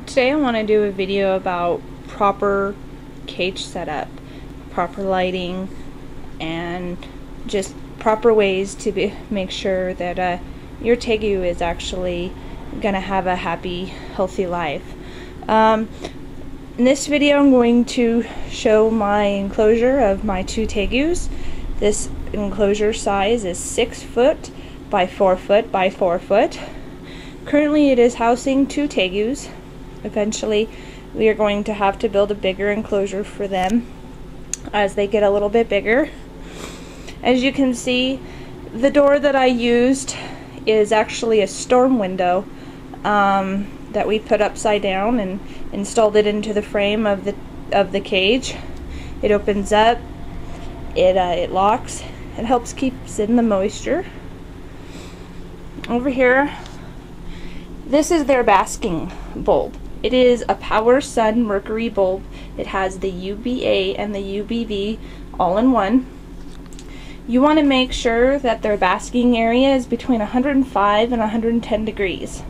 Today I want to do a video about proper cage setup, proper lighting, and just proper ways to make sure that your Tegu is actually going to have a happy, healthy life. In this video I'm going to show my enclosure of my two Tegus. This enclosure size is 6 foot by 4 foot by 4 foot. Currently it is housing two Tegus. Eventually we are going to have to build a bigger enclosure for them as they get a little bit bigger. As you can see, the door that I used is actually a storm window that we put upside down and installed it into the frame of the cage. It opens up, it locks, it helps keeps in the moisture. Over here, this is their basking bulb. It is a power sun mercury bulb. It has the UVA and the UVB all in one. You want to make sure that their basking area is between 105 and 110 degrees.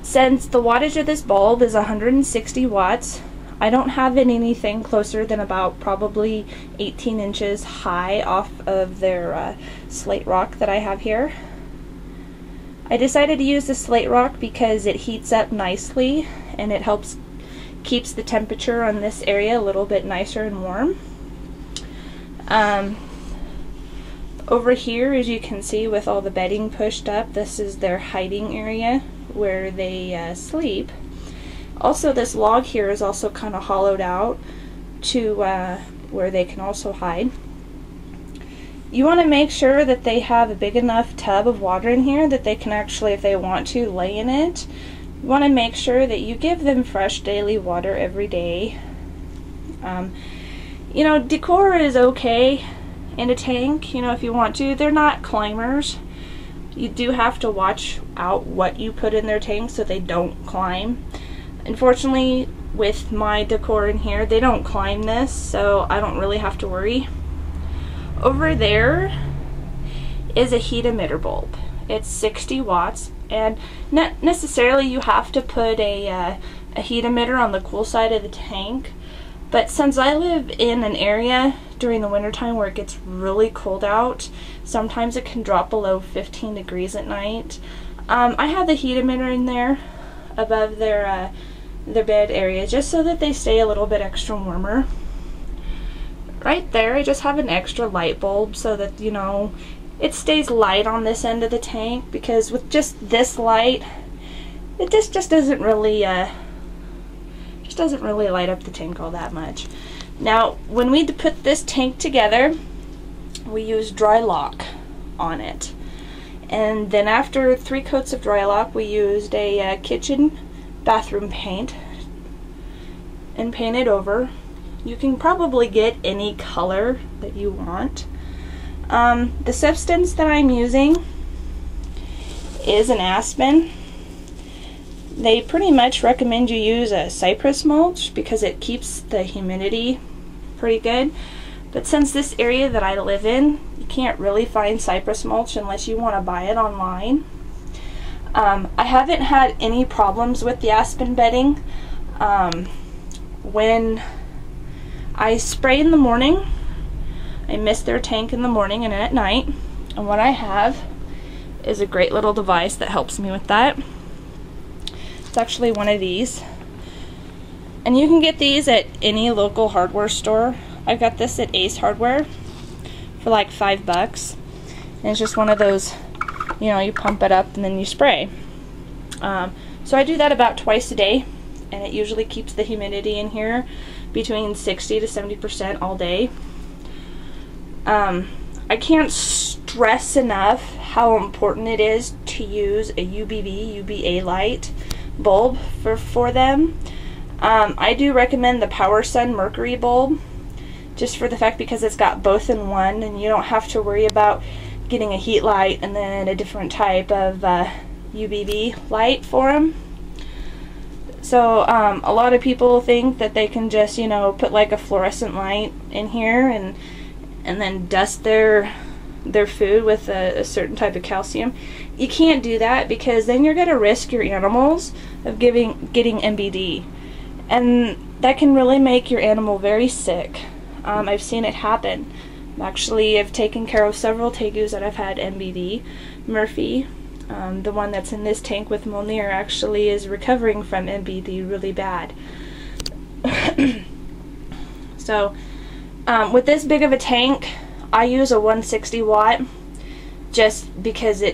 Since the wattage of this bulb is 160 watts, I don't have it anything closer than about probably 18 inches high off of their slate rock that I have here. I decided to use the slate rock because it heats up nicely and it keeps the temperature on this area a little bit nicer and warm. Over here, as you can see, with all the bedding pushed up, this is their hiding area where they sleep. Also, this log here is also kind of hollowed out to where they can also hide. You want to make sure that they have a big enough tub of water in here that they can actually, if they want to, lay in it. You want to make sure that you give them fresh daily water every day. You know, decor is okay in a tank, you know, if you want to. They're not climbers. You do have to watch out what you put in their tank so they don't climb. Unfortunately, with my decor in here, they don't climb this, so I don't really have to worry. Over there is a heat emitter bulb. It's 60 watts, and not necessarily you have to put a heat emitter on the cool side of the tank, but since I live in an area during the wintertime where it gets really cold out, sometimes it can drop below 15 degrees at night. I have the heat emitter in there above their bed area just so that they stay a little bit extra warmer. Right there, I just have an extra light bulb so that, you know, it stays light on this end of the tank, because with just this light, it just doesn't really light up the tank all that much. Now, when we put this tank together, we use dry lock on it, and then after 3 coats of dry lock, we used a kitchen bathroom paint and painted over. You can probably get any color that you want. The substance that I'm using is an aspen. They pretty much recommend you use a cypress mulch because it keeps the humidity pretty good. But since this area that I live in, you can't really find cypress mulch unless you want to buy it online. I haven't had any problems with the aspen bedding. When I spray in the morning, I mist their tank in the morning and at night, and what I have is a great little device that helps me with that. It's actually one of these, and you can get these at any local hardware store. I got this at Ace Hardware for like $5, and it's just one of those, you know, you pump it up and then you spray. So I do that about twice a day, and it usually keeps the humidity in here between 60 to 70% all day. I can't stress enough how important it is to use a UVB, UVA light bulb for them. I do recommend the Power Sun Mercury bulb, just for the fact because it's got both in one, and you don't have to worry about getting a heat light and then a different type of UVB light for them. So a lot of people think that they can just, you know, put like a fluorescent light in here and then dust their their food with a certain type of calcium. You can't do that, because then you're going to risk your animals of getting MBD, and that can really make your animal very sick. I've seen it happen. Actually, I've taken care of several tegus that have had MBD. Murphy, the one that's in this tank with Molnir, actually is recovering from MBD really bad. So with this big of a tank, I use a 160 watt just because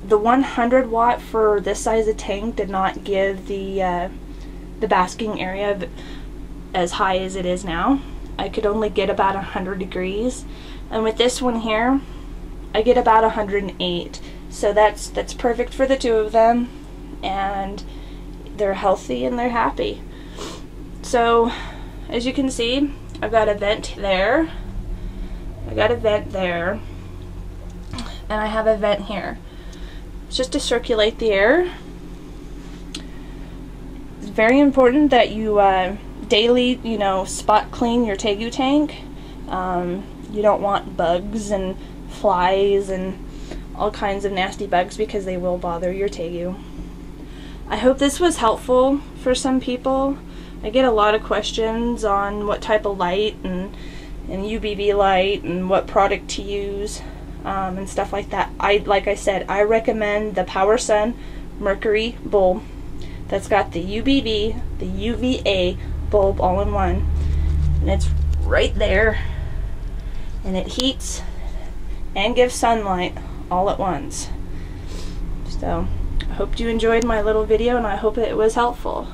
the 100 watt for this size of tank did not give the basking area as high as it is now. I could only get about 100 degrees, and with this one here I get about 108, so that's perfect for the two of them, and they're healthy and they're happy. So as you can see, I've got a vent there, I got a vent there, and I have a vent here. It's just to circulate the air. It's very important that you daily, spot clean your Tegu tank. You don't want bugs and flies and all kinds of nasty bugs, because they will bother your Tegu. I hope this was helpful for some people. I get a lot of questions on what type of light and UVB light and what product to use and stuff like that. Like I said, I recommend the PowerSun Mercury bulb that's got the UVB, the UVA bulb all in one, and it's right there, and it heats and gives sunlight all at once. So I hope you enjoyed my little video, and I hope it was helpful.